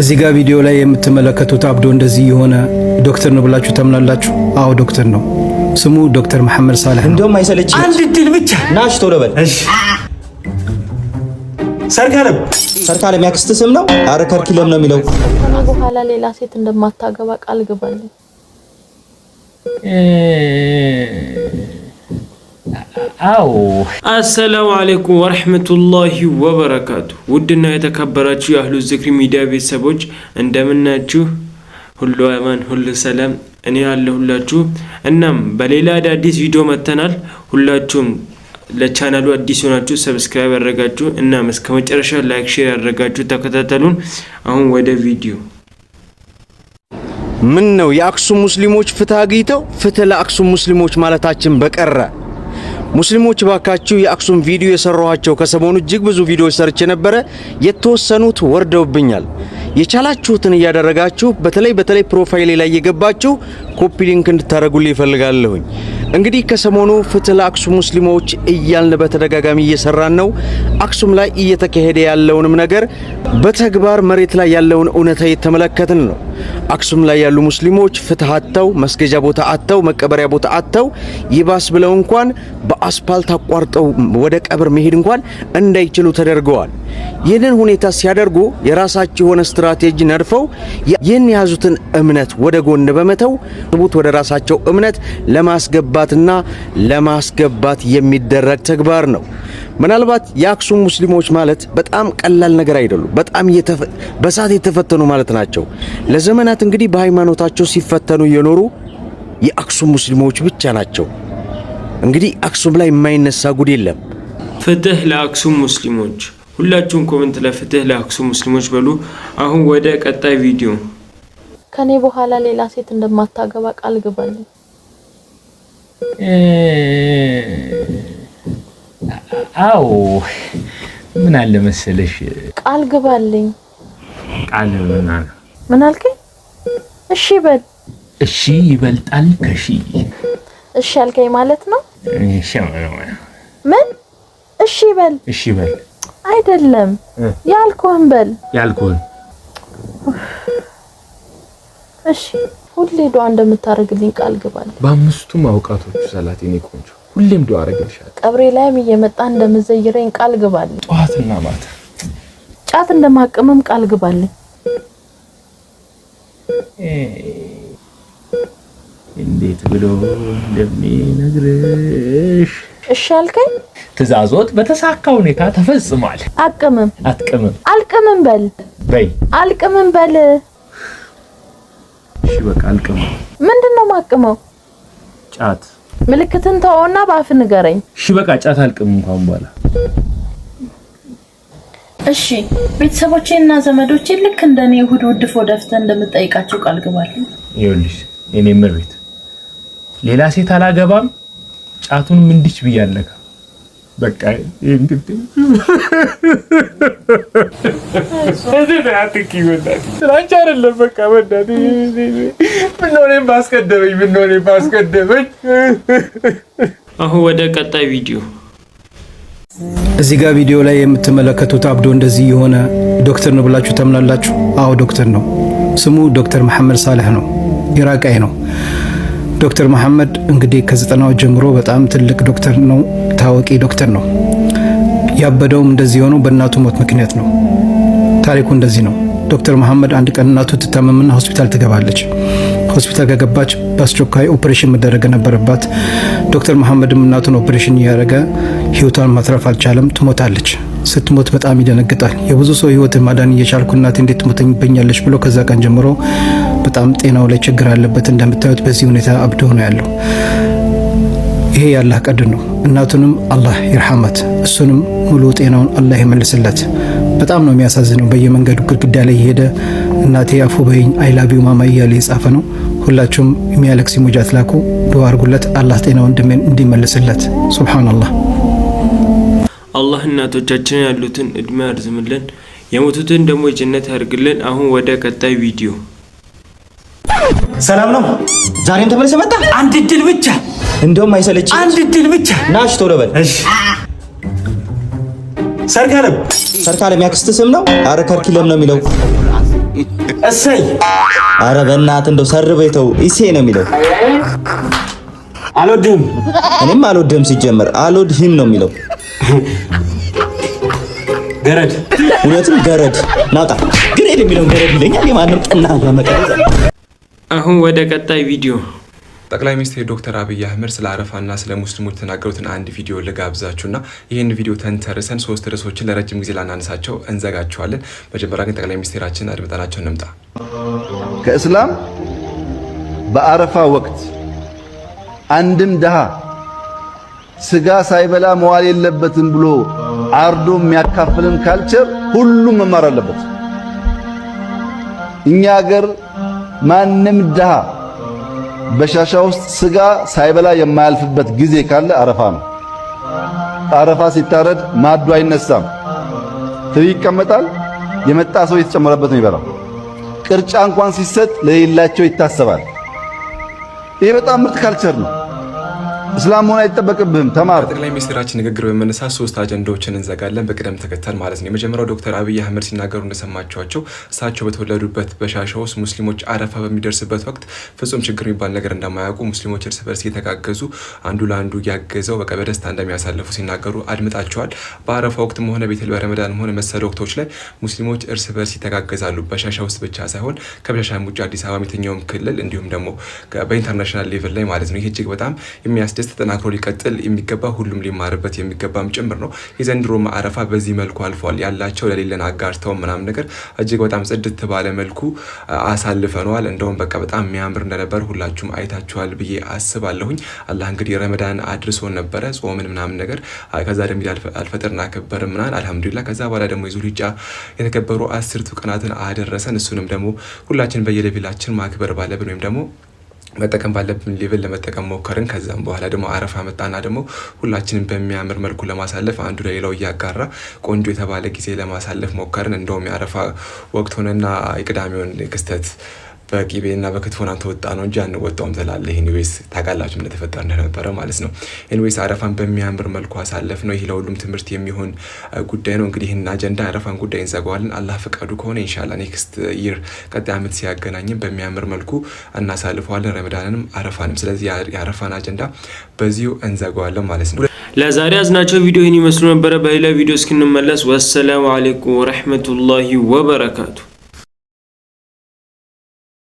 እዚህ ጋር ቪዲዮ ላይ የምትመለከቱት አብዶ እንደዚህ የሆነ ዶክተር ነው ብላችሁ ታምናላችሁ? አዎ ዶክተር ነው። ስሙ ዶክተር መሐመድ ሳልህ። እንደውም አይሰለች አንድ ድል ብቻ ናሽ ቶሎ በል። እሺ ሰርካለም ያክስት ስም ነው። አረ ከርኪለም ነው የሚለው። ከኔ በኋላ ሌላ ሴት እንደማታገባ ቃል ግባልኝ። አው አሰላሙ አለይኩም ወራህመቱላሂ ወበረካቱ። ውድና የተከበራችሁ የአህሉ ዚክሪ ሚዲያ ቤተሰቦች እንደምናችሁ? ሁሉ አማን ሁሉ ሰላም፣ እኔ ያለሁላችሁ። እናም በሌላ አዲስ ቪዲዮ መተናል። ሁላችሁም ለቻናሉ አዲስ ሆናችሁ ሰብስክራይብ ያደረጋችሁ እና እስከመጨረሻ ላይክ ሼር ያደረጋችሁ ተከታተሉን። አሁን ወደ ቪዲዮ። ምን ነው የአክሱም ሙስሊሞች ፍትህ አግኝተው ፍትህ ለአክሱም ሙስሊሞች ማለታችን በቀረ። ሙስሊሞች ባካችሁ የአክሱም ቪዲዮ የሰራኋቸው ከሰሞኑ እጅግ ብዙ ቪዲዮዎች ሰርቼ ነበር። የተወሰኑት ወርደውብኛል። የቻላችሁትን እያደረጋችሁ በተለይ ፕሮፋይሌ ላይ እየገባችሁ ኮፒ ሊንክ እንድታረጉልኝ ይፈልጋለሁኝ። እንግዲህ ከሰሞኑ ፍትህ ለአክሱም ሙስሊሞች እያልን በተደጋጋሚ እየሰራን ነው። አክሱም ላይ እየተካሄደ ያለውንም ነገር በተግባር መሬት ላይ ያለውን እውነታ እየተመለከትን ነው። አክሱም ላይ ያሉ ሙስሊሞች ፍትህ አጥተው መስገጃ ቦታ አጥተው መቀበሪያ ቦታ አጥተው ይባስ ብለው እንኳን በአስፓልት አቋርጠው ወደ ቀብር መሄድ እንኳን እንዳይችሉ ተደርገዋል። ይህንን ሁኔታ ሲያደርጉ የራሳቸው የሆነ ስትራቴጂ ነድፈው ይህን የያዙትን እምነት ወደ ጎን በመተው ወደ ራሳቸው እምነት ለማስገባትና ለማስገባት የሚደረግ ተግባር ነው። ምናልባት የአክሱም ሙስሊሞች ማለት በጣም ቀላል ነገር አይደሉም። በጣም በሳት የተፈተኑ ማለት ናቸው። ለዘመናት እንግዲህ በሃይማኖታቸው ሲፈተኑ የኖሩ የአክሱም ሙስሊሞች ብቻ ናቸው። እንግዲህ አክሱም ላይ የማይነሳ ጉድ የለም። ፍትህ ለአክሱም ሙስሊሞች። ሁላችሁም ኮሜንት ላይ ፍትህ ለአክሱም ሙስሊሞች በሉ። አሁን ወደ ቀጣይ ቪዲዮ። ከኔ በኋላ ሌላ ሴት እንደማታገባ ቃል ግባልኝ። አው ምን አለ መሰለሽ፣ ቃል ግባልኝ። ቃል ምን አልከኝ? እሺ በል። እሺ ይበልጣል ከሺ። እሺ አልከኝ ማለት ነው? እሺ ምን? እሺ በል። እሺ በል አይደለም ያልኩህን በል። ያልኩህን እሺ ሁሌ ዱዓ እንደምታረግልኝ ቃል ግባልኝ። በአምስቱም አውቃቶች ሰላት የኔ ቆንጆ ሁሌም ዱዓ አረግልሻለሁ። ቀብሬ ላይም እየመጣ እንደምዘይረኝ ቃል ግባልኝ። ጧትና ማታ ጫት እንደማቀመም ቃል ግባልኝ። እንዴት ብሎ እንደሚነግርሽ። እሺ አልከኝ? ትእዛዞት በተሳካ ሁኔታ ተፈጽሟል። አቅምም አትቅምም አልቅምም በል። በይ አልቅምም በል። እሺ በቃ አልቅምም። ምንድነው ማቅመው? ጫት። ምልክትን ተወውና በአፍ ንገረኝ። እሺ በቃ ጫት አልቅምም እንኳን በኋላ። እሺ ቤተሰቦቼና ዘመዶቼ ልክ እንደኔ እሑድ ውድፎ ደፍተህ እንደምጠይቃቸው ቃል ግባልኝ። ይኸውልሽ እኔ ምርት ሌላ ሴት አላገባም፣ ጫቱንም እንዲች ብያለካ። በቃ እንግዲህ እዚህ አትኪ ወዳት ስራንቻ አይደለም። በቃ ወዳት ምን ነው ባስቀደመኝ። አሁን ወደ ቀጣይ ቪዲዮ። እዚህ ጋር ቪዲዮ ላይ የምትመለከቱት አብዶ እንደዚህ የሆነ ዶክተር ነው ብላችሁ ታምናላችሁ? አዎ ዶክተር ነው። ስሙ ዶክተር መሐመድ ሳልህ ነው። ኢራቃይ ነው። ዶክተር መሐመድ እንግዲህ ከ90ው ጀምሮ በጣም ትልቅ ዶክተር ነው። ታዋቂ ዶክተር ነው። ያበደውም እንደዚህ ሆኖ በእናቱ ሞት ምክንያት ነው። ታሪኩ እንደዚህ ነው። ዶክተር መሐመድ አንድ ቀን እናቱ ትታመምና ሆስፒታል ትገባለች። ሆስፒታል ከገባች በአስቸኳይ ኦፕሬሽን መደረግ ነበረባት። ዶክተር መሐመድም እናቱን ኦፕሬሽን እያደረገ ህይወቷን ማትረፍ አልቻለም። ትሞታለች። ስትሞት በጣም ይደነግጣል። የብዙ ሰው ህይወት ማዳን እየቻልኩ እናቴ እንዴት ትሞተኝብኛለች ብሎ ከዛ ቀን ጀምሮ በጣም ጤናው ላይ ችግር አለበት። እንደምታዩት በዚህ ሁኔታ አብዶ ነው ያለው። ይሄ የአላህ ቀድር ነው። እናቱንም አላህ ይርሐማት፣ እሱንም ሙሉ ጤናውን አላህ ይመልስለት። በጣም ነው የሚያሳዝነው። በየመንገዱ ግድግዳ ላይ የሄደ እናቴ አፉ በይኝ አይ ላቭ ዩ ማማ እያለ የጻፈ ነው። ሁላችሁም የሚያለቅስ ሙጃት ላኩ፣ ዱዓ አድርጉለት፣ አላህ ጤናውን እንዲመልስለት። ሱብሃንአላህ። አላህ እናቶቻችን ያሉትን እድሜ ያርዝምልን፣ የሞቱትን ደግሞ ጀነት ያርግልን። አሁን ወደ ቀጣይ ቪዲዮ። ሰላም ነው። ዛሬም ተመልሰህ መጣ። አንድ ድል ብቻ እንደውም አይሰለች አንድ ድል ብቻ ናሽ ቶሎ በል። እሺ ሰርካለም ያክስት ስም ነው። አረ ከርኪለም ነው የሚለው። እሰይ አረ በእናትህ እንደው ሰርበይተው ኢሴ ነው የሚለው። አልወድህም። እኔም አልወድህም። ሲጀመር አልወድህም ነው የሚለው። ገረድ እውነትም ገረድ ናውጣ ግሬድ የሚለው ገረድ ይለኛል። የማንም ጠና ያመቀረዘ። አሁን ወደ ቀጣይ ቪዲዮ። ጠቅላይ ሚኒስትር ዶክተር አብይ አህመድ ስለ አረፋና ስለ ሙስሊሞች የተናገሩትን አንድ ቪዲዮ ልጋብዛችሁና ይህን ቪዲዮ ተንተርሰን 3 ርዕሶችን ለረጅም ጊዜ ላናነሳቸው እንዘጋቸዋለን። መጀመሪያ ግን ጠቅላይ ሚኒስትራችን አድምጠናቸው እንምጣ። ከእስላም በአረፋ ወቅት አንድም ድሃ ስጋ ሳይበላ መዋል የለበትም ብሎ አርዶ የሚያካፍልን ካልቸር ሁሉም መማር አለበት። እኛ ሀገር ማንም ድሃ በሻሻ ውስጥ ስጋ ሳይበላ የማያልፍበት ጊዜ ካለ አረፋ ነው። አረፋ ሲታረድ ማዱ አይነሳም፣ ትሪ ይቀመጣል። የመጣ ሰው የተጨመረበት ነው ይበላል። ቅርጫ እንኳን ሲሰጥ ለሌላቸው ይታሰባል። ይሄ በጣም ምርጥ ካልቸር ነው። እስላም ሆነ አይጠበቅብህም። ተማር። ጠቅላይ ሚኒስትራችን ንግግር በመነሳት 3 አጀንዳዎችን እንዘጋለን በቅደም ተከተል ማለት ነው። የመጀመሪያው ዶክተር አብይ አህመድ ሲናገሩ እንደሰማችኋቸው እሳቸው በተወለዱበት በሻሻ ውስጥ ሙስሊሞች አረፋ በሚደርስበት ወቅት ፍጹም ችግር የሚባል ነገር እንደማያውቁ፣ ሙስሊሞች እርስ በርስ እየተጋገዙ አንዱ ለአንዱ እያገዘው በቃ በደስታ እንደሚያሳልፉ ሲናገሩ አድምጣቸዋል። በአረፋ ወቅትም ሆነ በረመዳንም ሆነ መሰል ወቅቶች ላይ ሙስሊሞች እርስ በርስ ይተጋገዛሉ። በሻሻ ውስጥ ብቻ ሳይሆን ከሻሻም ውጭ አዲስ አበባ የትኛውም ክልል እንዲሁም ደግሞ በኢንተርናሽናል ሌቭል ላይ ማለት ነው። ይህ እጅግ በጣም የሚያስደስት ተጠናክሮ ሊቀጥል የሚገባ ሁሉም ሊማርበት የሚገባም ጭምር ነው። የዘንድሮ አረፋ በዚህ መልኩ አልፏል። ያላቸው ለሌለን አጋርተው ምናምን ነገር እጅግ በጣም ጽድት ባለ መልኩ አሳልፈነዋል። እንደውም በቃ በጣም የሚያምር እንደነበር ሁላችሁም አይታችኋል ብዬ አስባለሁኝ። አላህ እንግዲህ ረመዳን አድርሶን ነበረ ጾምን ምናምን ነገር ከዛ ደግሞ አልፈጥርና አከበርን ምናምን አልሐምዱሊላህ። ከዛ በኋላ ደግሞ የዙልሂጃ የተከበሩ 10ቱ ቀናትን አደረሰን። እሱንም ደግሞ ሁላችን በየሌቪላችን ማክበር ባለብን ወይም ደግሞ መጠቀም ባለብን ሌቭል ለመጠቀም ሞከርን። ከዛም በኋላ ደግሞ አረፋ መጣና ደግሞ ሁላችንም በሚያምር መልኩ ለማሳለፍ አንዱ ለሌላው እያጋራ ቆንጆ የተባለ ጊዜ ለማሳለፍ ሞከርን። እንደውም የአረፋ ወቅት ሆነና የቅዳሜውን ክስተት በቂቤና በክትፎና ተወጣ ነው እንጂ አንወጣውም ትላለህ። ኤኒዌይስ ታውቃላችሁ ምን ተፈጠረ እንደነበረ ማለት ነው። ኤኒዌይስ አረፋን በሚያምር መልኩ አሳለፍ ነው። ይሄ ለሁሉም ትምህርት የሚሆን ጉዳይ ነው። እንግዲህ ይሄን አጀንዳ አረፋን ጉዳይ እንዘጋዋለን። አላህ ፈቃዱ ከሆነ ኢንሻአላህ ኔክስት ይር ቀጣይ ዓመት ሲያገናኝም በሚያምር መልኩ እናሳልፈዋለን ረመዳንንም አረፋንም። ስለዚህ የአረፋን አጀንዳ በዚሁ እንዘጋዋለን ማለት ነው። ለዛሬ ያዝናቸው ቪዲዮ ይህን ይመስሉ ነበረ። በሌላ ቪዲዮ እስክንመለስ ወሰላሙ አለይኩም ወራህመቱላሂ ወበረካቱ።